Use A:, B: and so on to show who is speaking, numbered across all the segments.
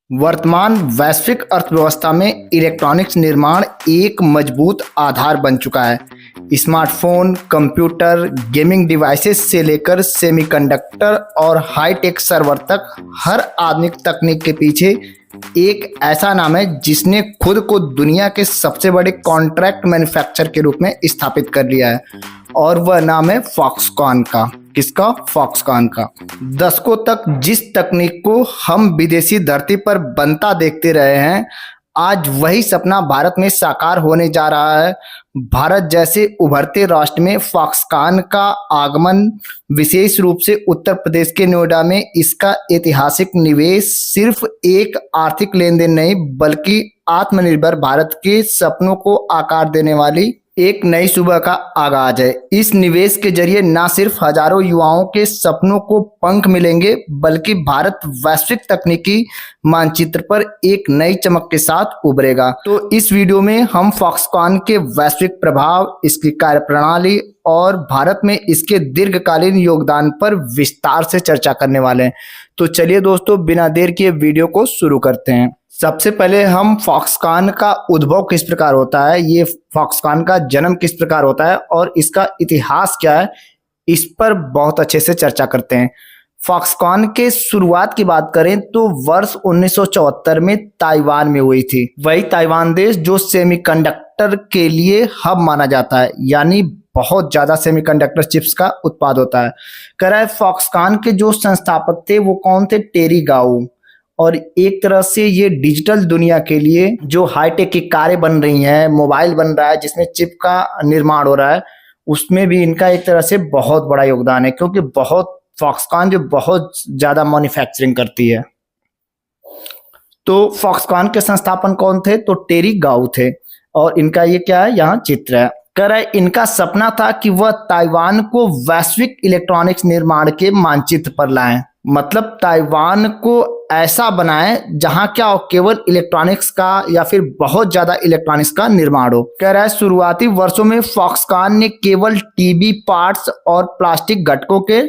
A: वर्तमान वैश्विक अर्थव्यवस्था में इलेक्ट्रॉनिक्स निर्माण एक मजबूत आधार बन चुका है। स्मार्टफोन, कंप्यूटर, गेमिंग डिवाइसेस से लेकर सेमीकंडक्टर और हाईटेक सर्वर तक हर आधुनिक तकनीक के पीछे एक ऐसा नाम है जिसने खुद को दुनिया के सबसे बड़े कॉन्ट्रैक्ट मैन्युफैक्चरर के रूप में स्थापित कर लिया है, और वह नाम है फॉक्सकॉन का। किसका? फॉक्सकॉन का। दशकों तक जिस तकनीक को हम विदेशी धरती पर बनता देखते रहे हैं, आज वही सपना भारत में साकार होने जा रहा है। भारत जैसे उभरते राष्ट्र में फॉक्सकॉन का आगमन, विशेष रूप से उत्तर प्रदेश के नोएडा में इसका ऐतिहासिक निवेश सिर्फ एक आर्थिक लेन देन नहीं बल्कि आत्मनिर्भर भारत के सपनों को आकार देने वाली एक नई सुबह का आगाज है। इस निवेश के जरिए न सिर्फ हजारों युवाओं के सपनों को पंख मिलेंगे बल्कि भारत वैश्विक तकनीकी मानचित्र पर एक नई चमक के साथ उभरेगा। तो इस वीडियो में हम फॉक्सकॉन के वैश्विक प्रभाव, इसकी कार्यप्रणाली और भारत में इसके दीर्घकालीन योगदान पर विस्तार से चर्चा करने वाले हैं। तो चलिए दोस्तों, बिना देर किए वीडियो को शुरू करते हैं। सबसे पहले हम फॉक्सकॉन का उद्भव किस प्रकार होता है, ये फॉक्सकॉन का जन्म किस प्रकार होता है और इसका इतिहास क्या है, इस पर बहुत अच्छे से चर्चा करते हैं। फॉक्सकॉन के शुरुआत की बात करें तो वर्ष 1974 में ताइवान में हुई थी। वही ताइवान देश जो सेमीकंडक्टर के लिए हब माना जाता है, यानी बहुत ज्यादा सेमीकंडक्टर चिप्स का उत्पाद होता है। कह रहा है फॉक्सकॉन के जो संस्थापक थे वो कौन थे? टेरी गाउ। और एक तरह से ये डिजिटल दुनिया के लिए जो हाईटेक की कारें बन रही हैं, मोबाइल बन रहा है जिसमें चिप का निर्माण हो रहा है, उसमें भी इनका एक तरह से बहुत बड़ा योगदान है, क्योंकि फॉक्सकॉन जो बहुत ज्यादा मैन्युफैक्चरिंग करती है। तो फॉक्सकॉन के संस्थापन कौन थे? तो टेरी गाउ थे। और इनका ये क्या है, यहाँ चित्र है। कह रहा है इनका सपना था कि वह ताइवान को वैश्विक इलेक्ट्रॉनिक्स निर्माण के मानचित्र पर लाएं, मतलब ताइवान को ऐसा बनाएं जहां क्या हो, केवल इलेक्ट्रॉनिक्स का या फिर बहुत ज्यादा इलेक्ट्रॉनिक्स का निर्माण हो। कह रहा है शुरुआती वर्षों में फॉक्सकॉन ने केवल टीवी पार्ट्स और प्लास्टिक घटकों के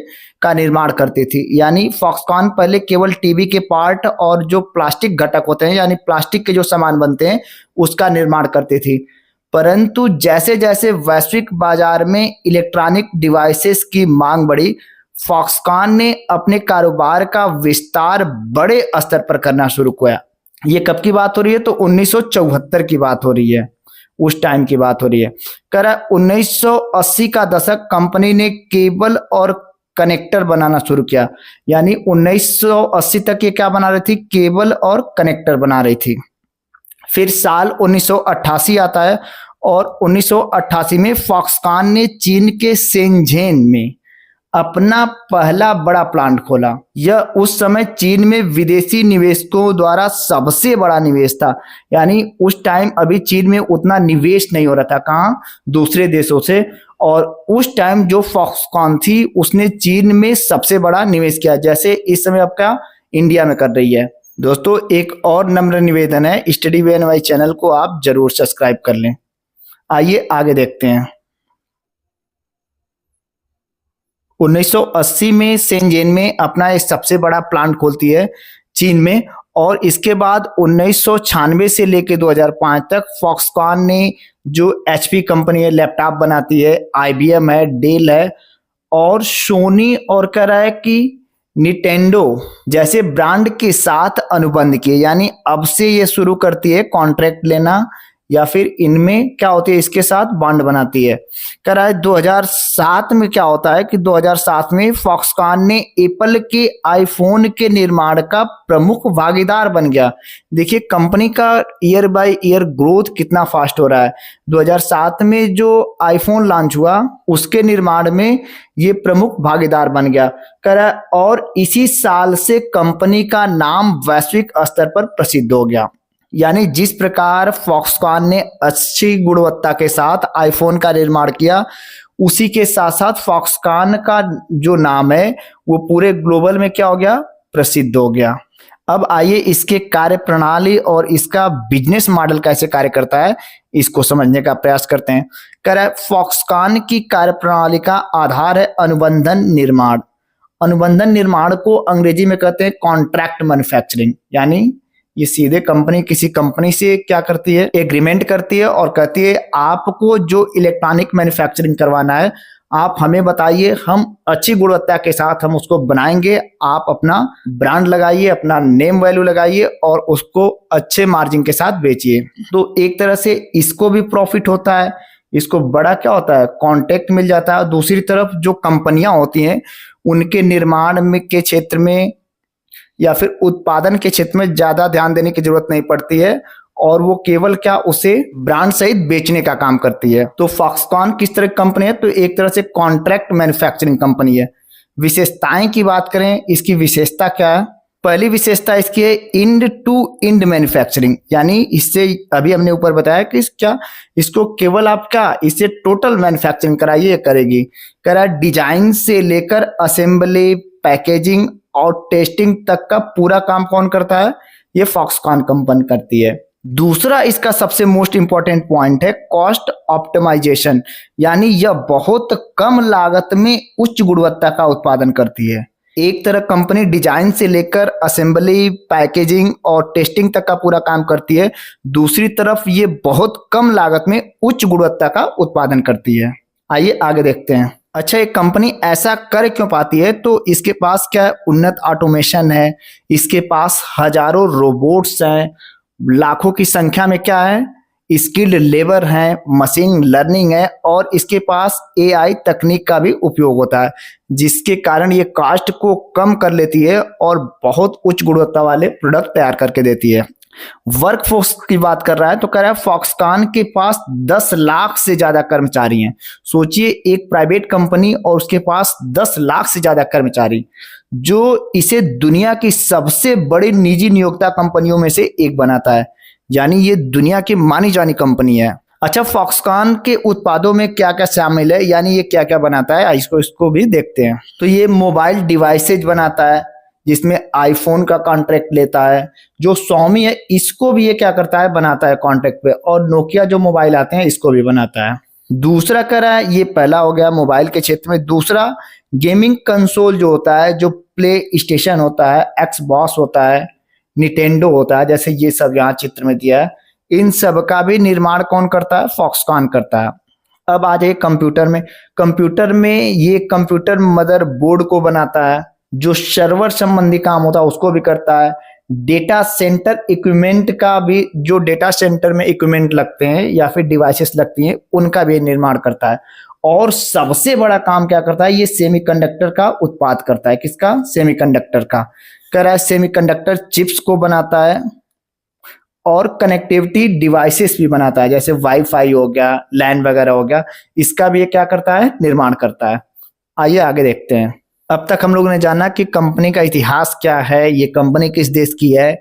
A: का निर्माण करती थी, यानी फॉक्सकॉन पहले केवल टीवी के पार्ट और जो प्लास्टिक घटक होते हैं यानी प्लास्टिक के जो सामान बनते हैं उसका निर्माण करती थी। परंतु जैसे जैसे वैश्विक बाजार में इलेक्ट्रॉनिक डिवाइसेस की मांग बढ़ी, फॉक्सकॉन ने अपने कारोबार का विस्तार बड़े स्तर पर करना शुरू किया। ये कब की बात हो रही है? तो 1974 की बात हो रही है, उस टाइम की बात हो रही है। कह रहा है 1980 का दशक कंपनी ने केबल और कनेक्टर बनाना शुरू किया, यानी 1980 तक ये क्या बना रही थी? केबल और कनेक्टर बना रही थी। फिर साल 1988 आता है और 1988 में फॉक्सकॉन ने चीन के शेनज़ेन में अपना पहला बड़ा प्लांट खोला। यह उस समय चीन में विदेशी निवेशकों द्वारा सबसे बड़ा निवेश था, यानी उस टाइम अभी चीन में उतना निवेश नहीं हो रहा था। कहाँ? दूसरे देशों से। और उस टाइम जो फॉक्सकॉन थी उसने चीन में सबसे बड़ा निवेश किया, जैसे इस समय आपका इंडिया में कर रही है। दोस्तों, एक और नम्र निवेदन है, स्टडी वीएनवाई चैनल को आप जरूर सब्सक्राइब कर लें। आइए आगे देखते हैं। 1980 में शेनज़ेन में अपना एक सबसे बड़ा प्लांट खोलती है चीन में, और इसके बाद 1996 से लेकर 2005 तक फॉक्सकॉन ने जो एचपी कंपनी है लैपटॉप बनाती है, आईबीएम है, डेल है और सोनी और कह रहा है कि निटेंडो जैसे ब्रांड के साथ अनुबंध किए, यानी अब से ये शुरू करती है कॉन्ट्रैक्ट लेना या फिर इनमें क्या होती है, इसके साथ बॉन्ड बनाती है। कह रहा है 2007 में क्या होता है कि 2007 में फॉक्सकॉन ने एप्पल के आईफोन के निर्माण का प्रमुख भागीदार बन गया। देखिए कंपनी का ईयर बाय ईयर ग्रोथ कितना फास्ट हो रहा है। 2007 में जो आईफोन लॉन्च हुआ उसके निर्माण में ये प्रमुख भागीदार बन गया। कह रहा है और इसी साल से कंपनी का नाम वैश्विक स्तर पर प्रसिद्ध हो गया। यानी जिस प्रकार फॉक्सकॉन ने अच्छी गुणवत्ता के साथ आईफोन का निर्माण किया, उसी के साथ साथ फॉक्सकॉन का जो नाम है वो पूरे ग्लोबल में क्या हो गया? प्रसिद्ध हो गया। अब आइए इसके कार्य प्रणाली और इसका बिजनेस मॉडल कैसे कार्य करता है इसको समझने का प्रयास करते हैं। कह रहा है फॉक्सकॉन की कार्य प्रणाली का आधार है अनुबंधन निर्माण। अनुबंधन निर्माण को अंग्रेजी में कहते हैं कॉन्ट्रैक्ट मैन्युफैक्चरिंग, यानी ये सीधे कंपनी किसी कंपनी से क्या करती है, एग्रीमेंट करती है और कहती है आपको जो इलेक्ट्रॉनिक मैन्युफैक्चरिंग करवाना है आप हमें बताइए, हम अच्छी गुणवत्ता के साथ हम उसको बनाएंगे, आप अपना ब्रांड लगाइए, अपना नेम वैल्यू लगाइए और उसको अच्छे मार्जिन के साथ बेचिए। तो एक तरह से इसको भी प्रॉफिट होता है, इसको बड़ा क्या होता है, कॉन्टेक्ट मिल जाता है। और दूसरी तरफ जो कंपनियां होती हैं उनके निर्माण में के क्षेत्र में या फिर उत्पादन के क्षेत्र में ज्यादा ध्यान देने की जरूरत नहीं पड़ती है और वो केवल क्या उसे ब्रांड सहित बेचने का काम करती है। तो फॉक्सकॉन किस तरह की कंपनी है, तो एक तरह से कॉन्ट्रैक्ट मैन्युफैक्चरिंग कंपनी है। विशेषताएं की बात करें, इसकी विशेषता क्या है, पहली विशेषता इसकी है इंड टू इंड मैन्युफैक्चरिंग, यानी इससे अभी हमने ऊपर बताया कि क्या इसको केवल आप क्या इसे टोटल मैन्युफैक्चरिंग कराइए करेगी, कह रहा है डिजाइन से लेकर असेंबली, पैकेजिंग और टेस्टिंग तक का पूरा काम कौन करता है, ये फॉक्सकॉन कंपनी करती है। दूसरा इसका सबसे मोस्ट इंपॉर्टेंट पॉइंट है कॉस्ट ऑप्टिमाइजेशन, यानी यह बहुत कम लागत में उच्च गुणवत्ता का उत्पादन करती है। एक तरफ कंपनी डिजाइन से लेकर असेंबली, पैकेजिंग और टेस्टिंग तक का पूरा काम करती है, दूसरी तरफ ये बहुत कम लागत में उच्च गुणवत्ता का उत्पादन करती है। आइए आगे देखते हैं। अच्छा, एक कंपनी ऐसा कर क्यों पाती है, तो इसके पास क्या है, उन्नत ऑटोमेशन है, इसके पास हजारों रोबोट्स हैं, लाखों की संख्या में क्या है, स्किल्ड लेबर है, मशीन लर्निंग है और इसके पास एआई तकनीक का भी उपयोग होता है, जिसके कारण ये कास्ट को कम कर लेती है और बहुत उच्च गुणवत्ता वाले प्रोडक्ट तैयार करके देती है। वर्कफोर्स की बात कर रहा है तो कह रहा है फॉक्सकॉन के पास 10 लाख से ज्यादा कर्मचारी हैं। सोचिए एक प्राइवेट कंपनी और उसके पास 10 लाख से ज्यादा कर्मचारी, जो इसे दुनिया की सबसे बड़ी निजी नियोक्ता कंपनियों में से एक बनाता है, यानी ये दुनिया की मानी जानी कंपनी है। अच्छा, फॉक्सकॉन के उत्पादों में क्या क्या शामिल है, यानी ये क्या क्या बनाता है, इसको भी देखते हैं। तो ये मोबाइल डिवाइसेज बनाता है, जिसमें आईफोन का कॉन्ट्रैक्ट लेता है, जो Xiaomi है इसको भी ये क्या करता है, बनाता है कॉन्ट्रैक्ट पे, और नोकिया जो मोबाइल आते हैं इसको भी बनाता है। दूसरा कर रहा है, ये पहला हो गया मोबाइल के क्षेत्र में। दूसरा गेमिंग कंसोल जो होता है, जो प्ले स्टेशन होता है, एक्सबॉक्स होता है, निटेंडो होता है, जैसे ये सब यहाँ चित्र में दिया है, इन सब का भी निर्माण कौन करता है, फॉक्सकॉन करता है। अब आ जाइए कंप्यूटर में। कंप्यूटर में ये कंप्यूटर मदरबोर्ड को बनाता है, जो सर्वर संबंधी काम होता है उसको भी करता है। डेटा सेंटर इक्विपमेंट का भी, जो डेटा सेंटर में इक्विपमेंट लगते हैं या फिर डिवाइसेस लगती हैं उनका भी निर्माण करता है। और सबसे बड़ा काम क्या करता है, ये सेमीकंडक्टर का उत्पाद करता है। किसका, सेमीकंडक्टर का। कह रहा है सेमीकंडक्टर चिप्स को बनाता है और कनेक्टिविटी डिवाइसेस भी बनाता है, जैसे वाईफाई हो गया, लैन वगैरह हो गया, इसका भी ये क्या करता है, निर्माण करता है। आइए आगे देखते हैं। अब तक हम लोगों ने जाना कि कंपनी का इतिहास क्या है, ये कंपनी किस देश की है,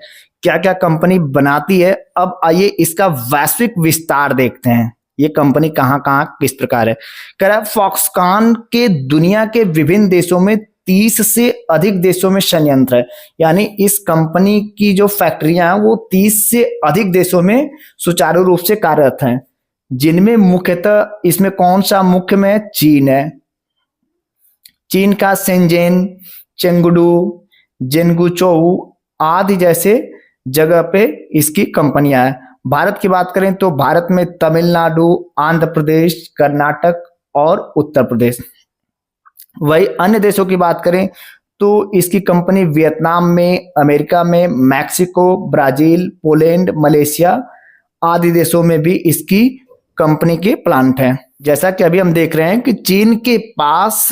A: क्या क्या कंपनी बनाती है। अब आइए इसका वैश्विक विस्तार देखते हैं, ये कंपनी कहाँ कहाँ किस प्रकार है। कह रहा है फॉक्सकॉन के दुनिया के विभिन्न देशों में 30 से अधिक देशों में संयंत्र है, यानी इस कंपनी की जो फैक्ट्रियां हैं वो 30 से अधिक देशों में सुचारू रूप से कार्यरत हैं, जिनमें मुख्यतः इसमें कौन सा मुख्य में, चीन है। चीन का शेंजेन, चेंगडू, जेनगुचोउ आदि जैसे जगह पे इसकी कंपनियां हैं। भारत की बात करें तो भारत में तमिलनाडु, आंध्र प्रदेश, कर्नाटक और उत्तर प्रदेश। वही अन्य देशों की बात करें तो इसकी कंपनी वियतनाम में, अमेरिका में, मैक्सिको, ब्राजील, पोलैंड, मलेशिया आदि देशों में भी इसकी कंपनी के प्लांट हैं। जैसा कि अभी हम देख रहे हैं कि चीन के पास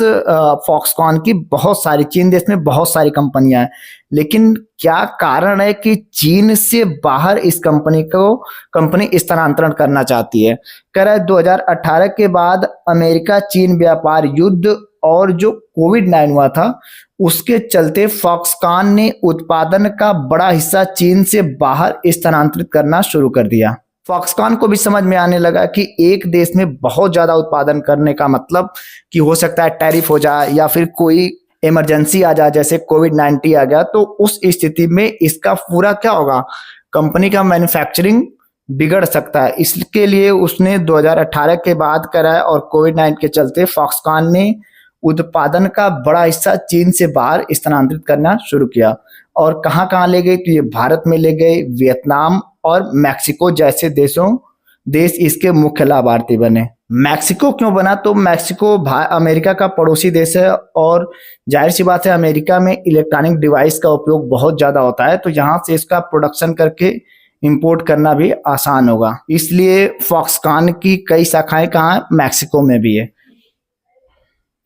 A: फॉक्सकॉन की बहुत सारी, चीन देश में बहुत सारी कंपनियां हैं, लेकिन क्या कारण है कि चीन से बाहर इस कंपनी स्थानांतरण करना चाहती है। कह रहा है 2018 के बाद अमेरिका चीन व्यापार युद्ध और जो कोविड-19 हुआ था उसके चलते फॉक्सकॉन ने उत्पादन का बड़ा हिस्सा चीन से बाहर स्थानांतरित करना शुरू कर दिया। फॉक्सकॉन को भी समझ में आने लगा कि एक देश में बहुत ज्यादा उत्पादन करने का मतलब कि हो सकता है टैरिफ हो जाए या फिर कोई इमरजेंसी आ जाए, जैसे कोविड-19 आ गया, तो उस स्थिति में इसका पूरा क्या होगा, कंपनी का मैन्युफैक्चरिंग बिगड़ सकता है। इसके लिए उसने 2018 के बाद करा और कोविड-19 के चलते फॉक्सकॉन ने उत्पादन का बड़ा हिस्सा चीन से बाहर स्थानांतरित करना शुरू किया। और कहाँ कहाँ ले गए, तो ये भारत में ले गए, वियतनाम और मैक्सिको जैसे देश इसके मुख्य लाभार्थी बने। मैक्सिको क्यों बना, तो मैक्सिको अमेरिका का पड़ोसी देश है और जाहिर सी बात है अमेरिका में इलेक्ट्रॉनिक डिवाइस का उपयोग बहुत ज़्यादा होता है, तो यहाँ से इसका प्रोडक्शन करके इंपोर्ट करना भी आसान होगा। इसलिए फॉक्सकॉन की कई शाखाएं कहाँ, मैक्सिको में भी है।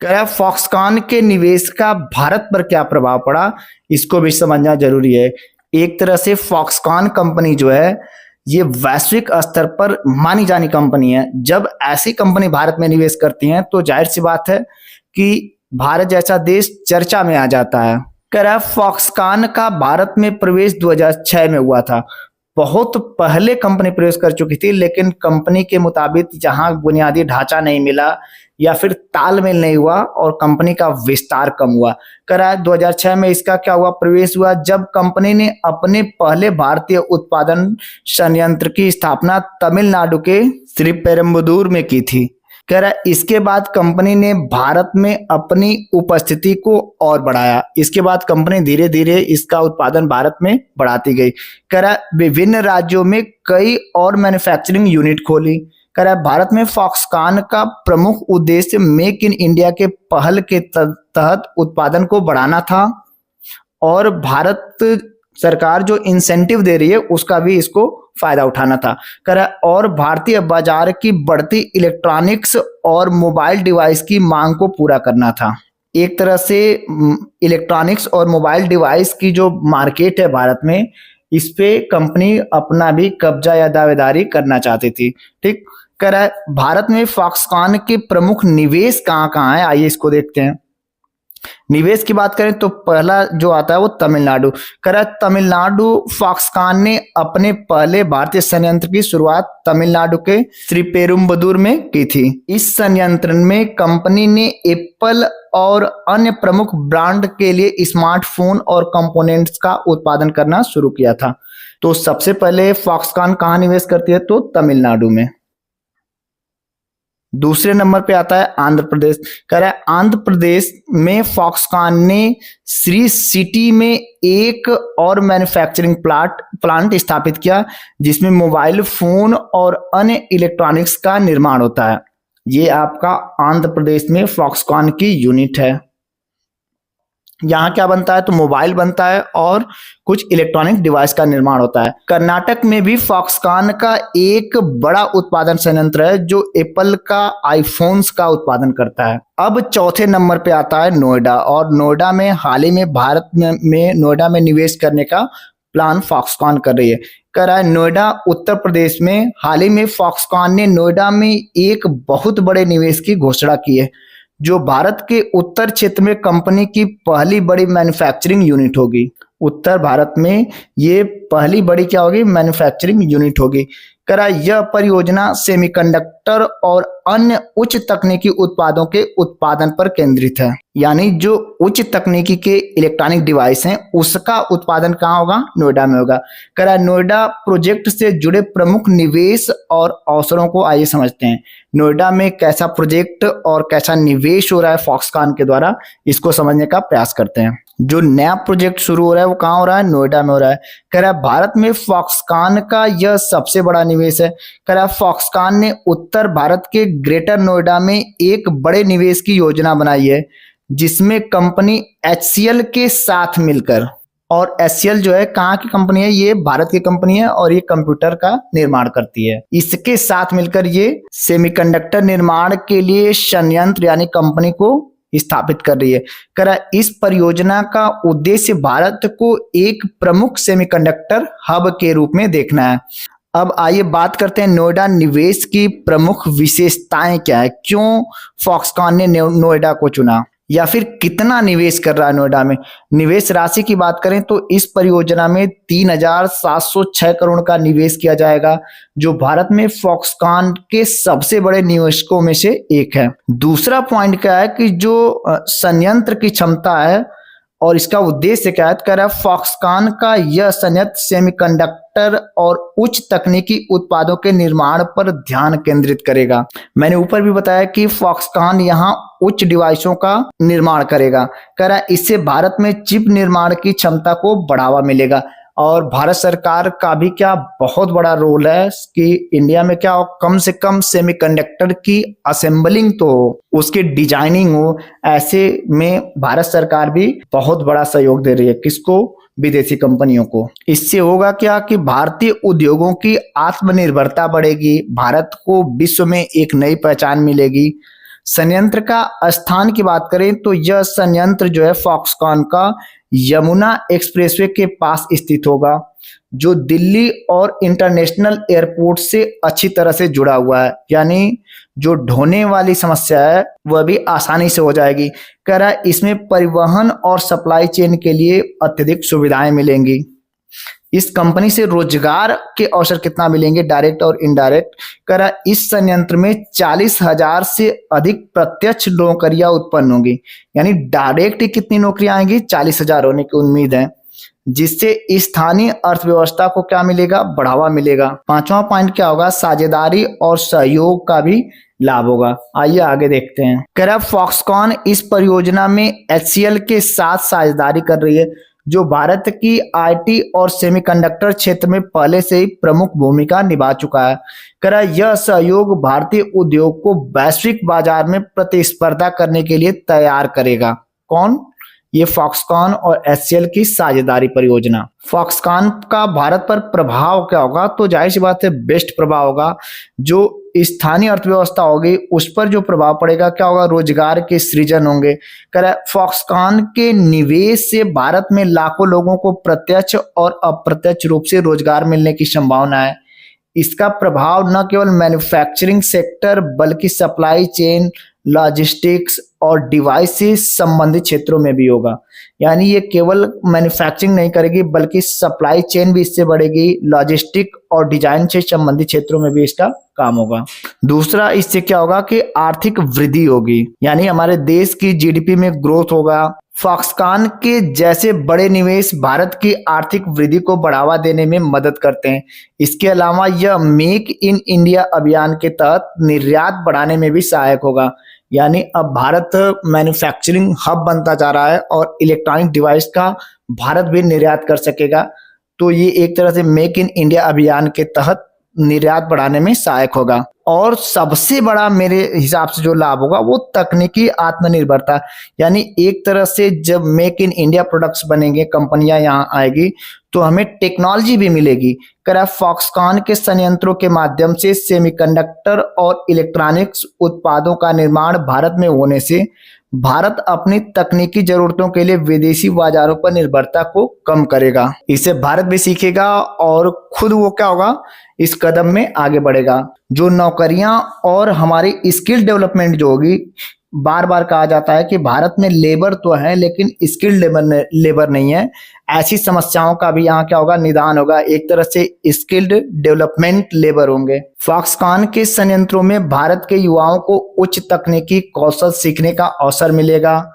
A: कह रहा फॉक्सकॉन के निवेश का भारत पर क्या प्रभाव पड़ा, इसको भी समझना जरूरी है। एक तरह से फॉक्सकॉन कंपनी जो है ये वैश्विक स्तर पर मानी जानी कंपनी है। जब ऐसी कंपनी भारत में निवेश करती हैं तो जाहिर सी बात है कि भारत जैसा देश चर्चा में आ जाता है। कह रहा है फॉक्सकॉन का भारत में प्रवेश 2006 में हुआ था। बहुत पहले कंपनी प्रवेश कर चुकी थी, लेकिन कंपनी के मुताबिक जहां बुनियादी ढांचा नहीं मिला या फिर तालमेल नहीं हुआ और कंपनी का विस्तार कम हुआ। कह रहा है 2006 में इसका क्या हुआ, प्रवेश हुआ जब कंपनी ने अपने पहले भारतीय उत्पादन संयंत्र की स्थापना तमिलनाडु के श्रीपेरुम्बदूर में की थी। कह रहा है इसके बाद कंपनी ने भारत में अपनी उपस्थिति को और बढ़ाया। इसके बाद कंपनी धीरे धीरे इसका उत्पादन भारत में बढ़ाती गई। कह रहा है विभिन्न राज्यों में कई और मैन्युफैक्चरिंग यूनिट खोली। कह रहा है भारत में फॉक्सकॉन का प्रमुख उद्देश्य मेक इन इंडिया के पहल के तहत उत्पादन को बढ़ाना था और भारत सरकार जो इंसेंटिव दे रही है उसका भी इसको फायदा उठाना था। कह रहा है और भारतीय बाजार की बढ़ती इलेक्ट्रॉनिक्स और मोबाइल डिवाइस की मांग को पूरा करना था। एक तरह से इलेक्ट्रॉनिक्स और मोबाइल डिवाइस की जो मार्केट है भारत में, इस पे कंपनी अपना भी कब्जा या दावेदारी करना चाहती थी। ठीक, कह रहा है भारत में फॉक्सकॉन के प्रमुख निवेश कहाँ कहाँ है, आइए इसको देखते हैं। निवेश की बात करें तो पहला जो आता है वो तमिलनाडु। कह रहा है तमिलनाडु फॉक्सकॉन ने अपने पहले भारतीय संयंत्र की शुरुआत तमिलनाडु के श्रीपेरुम्बदूर में की थी। इस संयंत्र में कंपनी ने एप्पल और अन्य प्रमुख ब्रांड के लिए स्मार्टफोन और कंपोनेंट्स का उत्पादन करना शुरू किया था। तो सबसे पहले फॉक्सकॉन कहाँ निवेश करती है, तो तमिलनाडु में। दूसरे नंबर पे आता है आंध्र प्रदेश। कह रहा है आंध्र प्रदेश में फॉक्सकॉन ने श्री सिटी में एक और मैन्युफैक्चरिंग प्लांट स्थापित किया जिसमें मोबाइल फोन और अन्य इलेक्ट्रॉनिक्स का निर्माण होता है। ये आपका आंध्र प्रदेश में फॉक्सकॉन की यूनिट है। यहाँ क्या बनता है, तो मोबाइल बनता है और कुछ इलेक्ट्रॉनिक डिवाइस का निर्माण होता है। कर्नाटक में भी फॉक्सकॉन का एक बड़ा उत्पादन संयंत्र है जो एप्पल का आईफोन्स का उत्पादन करता है। अब चौथे नंबर पे आता है नोएडा, और नोएडा में हाल ही में भारत में नोएडा में निवेश करने का प्लान फॉक्सकॉन कर रही है। कह रहा है नोएडा उत्तर प्रदेश में हाल ही में फॉक्सकॉन ने नोएडा में एक बहुत बड़े निवेश की घोषणा की है जो भारत के उत्तर क्षेत्र में कंपनी की पहली बड़ी मैन्युफैक्चरिंग यूनिट होगी। उत्तर भारत में ये पहली बड़ी क्या होगी, मैन्युफैक्चरिंग यूनिट होगी। कह रहा यह परियोजना सेमीकंडक्टर और अन्य उच्च तकनीकी उत्पादों के उत्पादन पर केंद्रित है। यानी जो उच्च तकनीकी के इलेक्ट्रॉनिक डिवाइस हैं उसका उत्पादन कहाँ होगा, नोएडा में होगा। कह रहा नोएडा प्रोजेक्ट से जुड़े प्रमुख निवेश और अवसरों को आइए समझते हैं। नोएडा में कैसा प्रोजेक्ट और कैसा निवेश हो रहा है फॉक्सकॉन के द्वारा, इसको समझने का प्रयास करते हैं। जो नया प्रोजेक्ट शुरू हो रहा है वो कहाँ हो रहा है, नोएडा में हो रहा है। कह रहा है भारत में फॉक्सकॉन का यह सबसे बड़ा निवेश है। कह रहा है फॉक्सकॉन ने उत्तर भारत के ग्रेटर नोएडा में एक बड़े निवेश की योजना बनाई है जिसमें कंपनी HCL के साथ मिलकर, और HCL जो है कहाँ की कंपनी है, ये भारत की कंपनी है और ये कंप्यूटर का निर्माण करती है। इसके साथ मिलकर ये सेमीकंडक्टर निर्माण के लिए संयंत्र यानी कंपनी को स्थापित कर रही है। कह रहा इस परियोजना का उद्देश्य भारत को एक प्रमुख सेमीकंडक्टर हब के रूप में देखना है। अब आइए बात करते हैं नोएडा निवेश की प्रमुख विशेषताएं क्या है, क्यों फॉक्सकॉन ने नोएडा को चुना या फिर कितना निवेश कर रहा है नोएडा में। निवेश राशि की बात करें तो इस परियोजना में 3,706 करोड़ का निवेश किया जाएगा जो भारत में फॉक्सकॉन के सबसे बड़े निवेशकों में से एक है। दूसरा पॉइंट क्या है कि जो संयंत्र की क्षमता है और इसका उद्देश्य क्या है, कह रहा है फॉक्सकॉन का यह संयंत्र सेमीकंडक्टर और उच्च तकनीकी उत्पादों के निर्माण पर ध्यान केंद्रित करेगा। मैंने ऊपर भी बताया कि फॉक्सकॉन यहाँ उच्च डिवाइसों का निर्माण करेगा। कह रहा है इससे भारत में चिप निर्माण की क्षमता को बढ़ावा मिलेगा और भारत सरकार का भी क्या बहुत बड़ा रोल है कि इंडिया में क्या हो, कम से कम सेमीकंडक्टर की असेंबलिंग तो हो, उसकी डिजाइनिंग हो। ऐसे में भारत सरकार भी बहुत बड़ा सहयोग दे रही है, किसको, विदेशी कंपनियों को। इससे होगा क्या कि भारतीय उद्योगों की आत्मनिर्भरता बढ़ेगी, भारत को विश्व में एक नई पहचान मिलेगी। संयंत्र का स्थान की बात करें तो यह संयंत्र जो है फॉक्सकॉन का यमुना एक्सप्रेसवे के पास स्थित होगा, जो दिल्ली और इंटरनेशनल एयरपोर्ट से अच्छी तरह से जुड़ा हुआ है, यानी जो ढोने वाली समस्या है वह भी आसानी से हो जाएगी। कह रहा है इसमें परिवहन और सप्लाई चेन के लिए अत्यधिक सुविधाएं मिलेंगी। इस कंपनी से रोजगार के अवसर कितना मिलेंगे, डायरेक्ट और इनडायरेक्ट। कह रहा है इस संयंत्र में 40,000 से अधिक प्रत्यक्ष नौकरियां उत्पन्न होंगी, यानी डायरेक्ट कितनी नौकरियां आएंगी, 40,000 होने की उम्मीद है, जिससे स्थानीय अर्थव्यवस्था को क्या मिलेगा, बढ़ावा मिलेगा। पांचवा पॉइंट क्या होगा, साझेदारी और सहयोग का भी लाभ होगा। आइए आगे देखते हैं। कह रहा है फॉक्सकॉन इस परियोजना में HCL के साथ साझेदारी कर रही है, जो भारत की आईटी और सेमीकंडक्टर क्षेत्र में पहले से ही प्रमुख भूमिका निभा चुका है। कह रहा है यह सहयोग भारतीय उद्योग को वैश्विक बाजार में प्रतिस्पर्धा करने के लिए तैयार करेगा। कौन, ये फॉक्सकॉन और HCL की साझेदारी परियोजना। फॉक्सकॉन का भारत पर प्रभाव क्या होगा, तो जाहिर सी बात है बेस्ट प्रभाव होगा। जो स्थानीय अर्थव्यवस्था होगी उस पर जो प्रभाव पड़ेगा क्या होगा, रोजगार के सृजन होंगे। कह रहा है फॉक्सकॉन के निवेश से भारत में लाखों लोगों को प्रत्यक्ष और अप्रत्यक्ष रूप से रोजगार मिलने की संभावना है। इसका प्रभाव न केवल मैन्युफैक्चरिंग सेक्टर बल्कि सप्लाई चेन, लॉजिस्टिक्स और डिवाइस से संबंधित क्षेत्रों में भी होगा। यानी ये केवल मैन्युफैक्चरिंग नहीं करेगी बल्कि सप्लाई चेन भी इससे बढ़ेगी, लॉजिस्टिक और डिजाइन से संबंधित क्षेत्रों में भी इसका काम होगा। दूसरा, इससे क्या होगा कि आर्थिक वृद्धि होगी, यानी हमारे देश की जीडीपी में ग्रोथ होगा। फॉक्सकॉन के जैसे बड़े निवेश भारत की आर्थिक वृद्धि को बढ़ावा देने में मदद करते हैं। इसके अलावा यह मेक इन इंडिया अभियान के तहत निर्यात बढ़ाने में भी सहायक होगा, यानी अब भारत मैन्युफैक्चरिंग हब बनता जा रहा है और इलेक्ट्रॉनिक डिवाइस का भारत भी निर्यात कर सकेगा। तो ये एक तरह से मेक इन इंडिया अभियान के तहत निर्यात बढ़ाने में सहायक होगा। और सबसे बड़ा मेरे हिसाब से जो लाभ होगा वो तकनीकी आत्मनिर्भरता, यानी एक तरह से जब मेक इन इंडिया प्रोडक्ट्स बनेंगे, कंपनियां यहाँ आएगी तो हमें टेक्नोलॉजी भी मिलेगी। कह फॉक्सकॉन के संयंत्रों के माध्यम से सेमीकंडक्टर और इलेक्ट्रॉनिक्स उत्पादों का निर्माण भारत में होने से भारत अपनी तकनीकी जरूरतों के लिए विदेशी बाजारों पर निर्भरता को कम करेगा। इससे भारत भी सीखेगा और खुद वो क्या होगा, इस कदम में आगे बढ़ेगा। जो नौकरियां और हमारी स्किल डेवलपमेंट जो होगी, बार बार कहा जाता है कि भारत में लेबर तो है लेकिन स्किल्ड लेबर नहीं है, ऐसी समस्याओं का भी यहाँ क्या होगा, निदान होगा। एक तरह से स्किल्ड डेवलपमेंट लेबर होंगे। फॉक्सकॉन के संयंत्रों में भारत के युवाओं को उच्च तकनीकी कौशल सीखने का अवसर मिलेगा।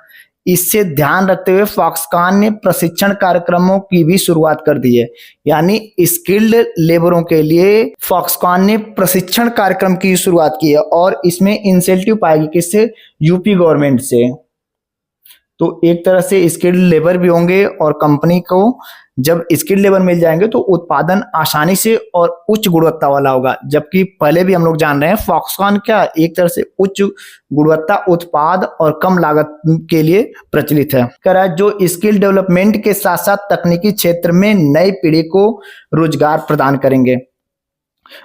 A: इससे ध्यान रखते हुए फॉक्सकॉन ने प्रशिक्षण कार्यक्रमों की भी शुरुआत कर दी है, यानी स्किल्ड लेबरों के लिए फॉक्सकॉन ने प्रशिक्षण कार्यक्रम की शुरुआत की है और इसमें इंसेंटिव पाएगी किससे, यूपी गवर्नमेंट से। तो एक तरह से स्किल्ड लेबर भी होंगे और कंपनी को जब स्किल्ड लेबर मिल जाएंगे तो उत्पादन आसानी से और उच्च गुणवत्ता वाला होगा। जबकि पहले भी हम लोग जान रहे हैं फॉक्सकॉन क्या एक तरह से उच्च गुणवत्ता उत्पाद और कम लागत के लिए प्रचलित है। कह रहा है जो स्किल डेवलपमेंट के साथ साथ तकनीकी क्षेत्र में नई पीढ़ी को रोजगार प्रदान करेंगे।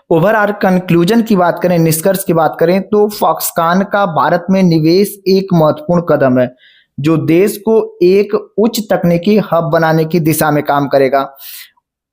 A: ओवरऑल कंक्लूजन की बात करें, निष्कर्ष की बात करें तो फॉक्सकॉन का भारत में निवेश एक महत्वपूर्ण कदम है जो देश को एक उच्च तकनीकी हब बनाने की दिशा में काम करेगा।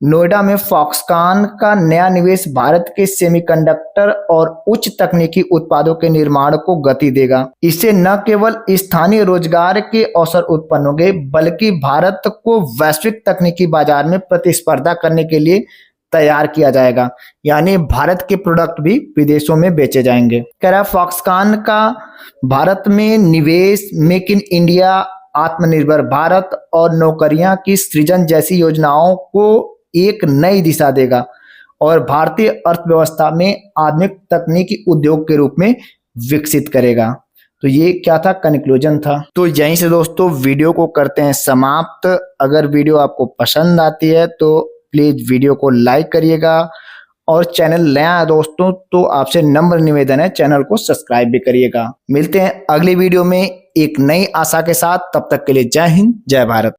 A: नोएडा में फॉक्सकॉन का नया निवेश भारत के सेमीकंडक्टर और उच्च तकनीकी उत्पादों के निर्माण को गति देगा। इससे न केवल स्थानीय रोजगार के अवसर उत्पन्न होंगे बल्कि भारत को वैश्विक तकनीकी बाजार में प्रतिस्पर्धा करने के लिए तैयार किया जाएगा, यानी भारत के प्रोडक्ट भी विदेशों में बेचे जाएंगे। कह रहा है फॉक्सकॉन का भारत में निवेश मेक इन इंडिया आत्मनिर्भर भारत और नौकरियां की सृजन जैसी योजनाओं को एक नई दिशा देगा और भारतीय अर्थव्यवस्था में आधुनिक तकनीकी उद्योग के रूप में विकसित करेगा। तो ये क्या था, कंक्लूजन था। तो यहीं से दोस्तों वीडियो को करते हैं समाप्त। अगर वीडियो आपको पसंद आती है तो प्लीज वीडियो को लाइक करिएगा और चैनल नया है दोस्तों तो आपसे नम्र निवेदन है, चैनल को सब्सक्राइब भी करिएगा। मिलते हैं अगली वीडियो में एक नई आशा के साथ, तब तक के लिए जय हिंद जय भारत।